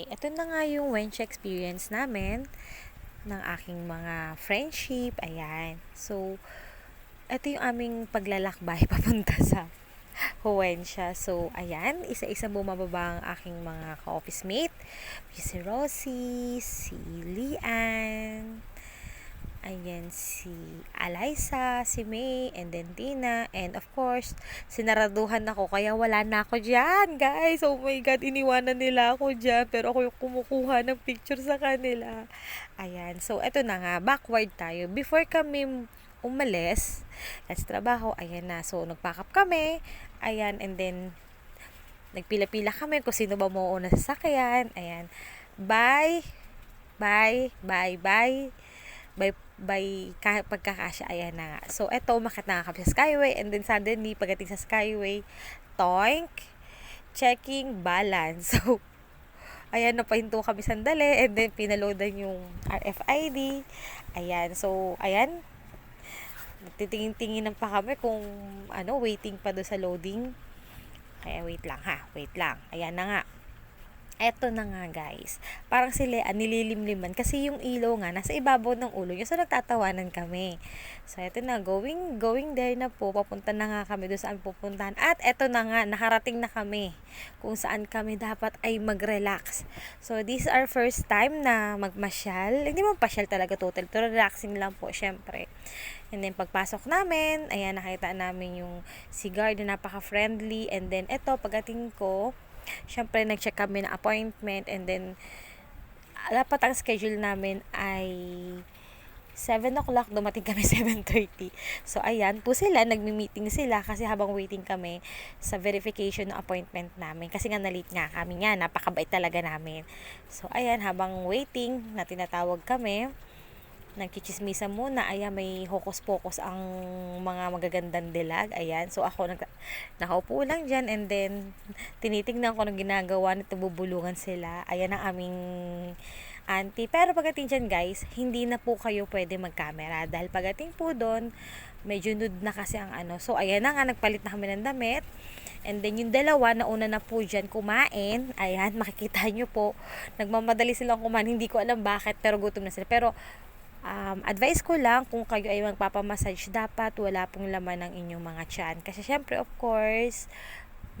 ay ito na nga yung wench experience namin ng aking mga friendship. Ayan. So, ito yung aming paglalakbay papunta sa Huwensya. So, ayan, isa-isa bumababa ang aking mga ka-office mate. Si Rosie, si Lian, ayan, si Alyssa, si May, and then Tina, and of course, sinaraduhan ako, kaya wala na ako dyan, guys. Oh my God, iniwanan nila ako dyan, pero ako yung kumukuha ng picture sa kanila. Ayan, so eto na nga, backward tayo. Before kami umalis, let's trabaho, ayan na. So, nag-pack up kami, ayan, and then, nagpila-pila kami kung sino ba mauuna sa sakyan, ayan. Bye, bye, bye, bye, pagkakasya, ayan na nga. So, eto, umakit na kami sa Skyway, and then suddenly, pagdating sa Skyway, toink, checking balance. So, ayan, napahinto kami sandali, and then pinaloadan yung RFID. Ayan, so, ayan, nagtitingin-tinginan pa kami kung, waiting pa do sa loading. Kaya, wait lang. Ayan na nga. Eto na nga, guys. Parang sila nililimliman kasi yung ilaw nga nasa ibabaw ng ulo niya. So nagtatawanan kami. So eto na, going there na po. Papunta na nga kami doon saan pupuntahan. At eto na nga, nakarating na kami kung saan kami dapat ay mag-relax. So this is our first time na magmasyal. Hindi mo pasyal talaga total, pero relaxing lang po syempre. And then pagpasok namin, ayan, nakita namin yung si guard na napaka-friendly. And then eto, pagdating ko, syempre nag-check kami ng appointment, and then dapat ang schedule namin ay 7 o'clock, dumating kami 7:30. So ayan po sila, nagmi-meeting sila kasi habang waiting kami sa verification ng appointment namin, kasi nga na-late nga kami, nga napakabait talaga namin. So ayan, habang waiting na tinatawag kami, nagchichismisa muna. Ayan, may hokus-pokus ang mga magagandang dilag. Ayan, so ako nakaupo lang dyan, and then tinitingnan ko ng ginagawa nito, bubulungan sila. Ayan ang aming auntie. Pero pagdating dyan, guys, hindi na po kayo pwede mag-camera, dahil pagdating po doon, medyo nude na kasi ang So ayan na nga, nagpalit na kami ng damit. And then yung dalawa, nauna na po dyan kumain. Ayan, makikita nyo po, nagmamadali silang kumain. Hindi ko alam bakit, pero gutom na sila. Pero advice ko lang, kung kayo ay magpapamassage, dapat wala pong laman ng inyong mga tiyan. Kasi syempre, of course,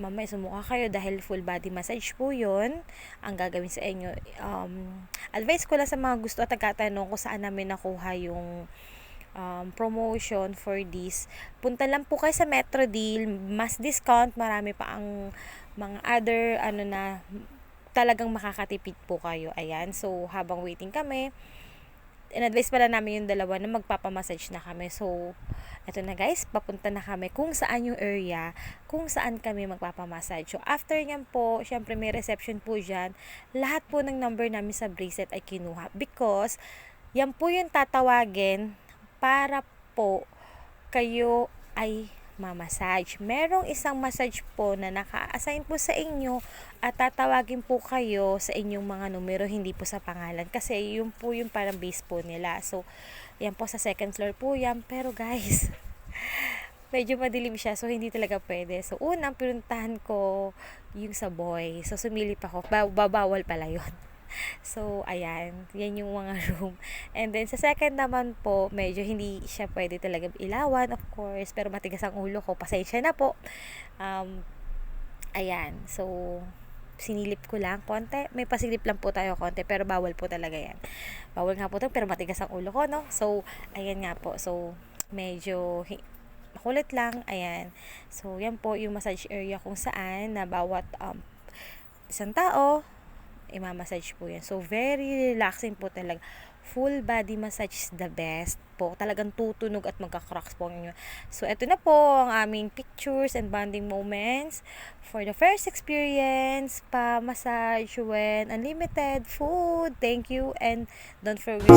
mamaya sumuka kayo dahil full body massage po yun ang gagawin sa inyo. Advice ko lang sa mga gusto at nagkatanong kung saan namin nakuha yung promotion for this. Punta lang po kayo sa Metro Deal, mas discount, marami pa ang mga other, na talagang makakatipid po kayo. Ayan, so habang waiting kami, in-advise pala namin yung dalawa na magpapamassage na kami. So, eto na, guys, papunta na kami kung saan yung area, kung saan kami magpapamassage. So, after nyan po, syempre may reception po dyan. Lahat po ng number namin sa bracelet ay kinuha, because yan po yung tatawagin para po kayo ay mamassage. Merong isang massage po na naka-assign po sa inyo at tatawagin po kayo sa inyong mga numero, hindi po sa pangalan, kasi yun po yung parang base po nila. So, yan po sa second floor po yan. Pero guys, medyo madilim siya, so hindi talaga pwede. So, unang pinuntahan ko yung sa boy. So, sumilip ako. Babawal pala yun. So, ayan, yan yung mga room. And then, sa second naman po, medyo hindi siya pwede talaga ilawan, of course, pero matigas ang ulo ko, pasensya na po. Ayan, so, sinilip ko lang konti. May pasilip lang po tayo konti, pero bawal po talaga yan. Bawal nga po ito, pero matigas ang ulo ko, no? So, ayan nga po. So, medyo makulit lang, ayan. So, yan po yung massage area kung saan na bawat isang tao i-massage po yan. So, very relaxing po talaga. Full body massage is the best po. Talagang tutunog at magka-cracks po ninyo. So, eto na po ang aming pictures and bonding moments for the first experience pa-massage when unlimited food. Thank you, and don't forget to